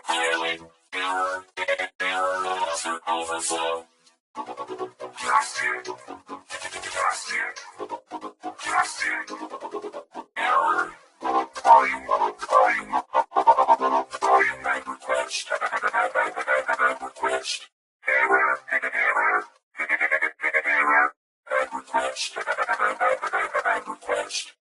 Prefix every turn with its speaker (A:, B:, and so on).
A: Failing. Error. Offer overflow. Error. Volume mag request. Mag request. Error. Mag request. Mag request.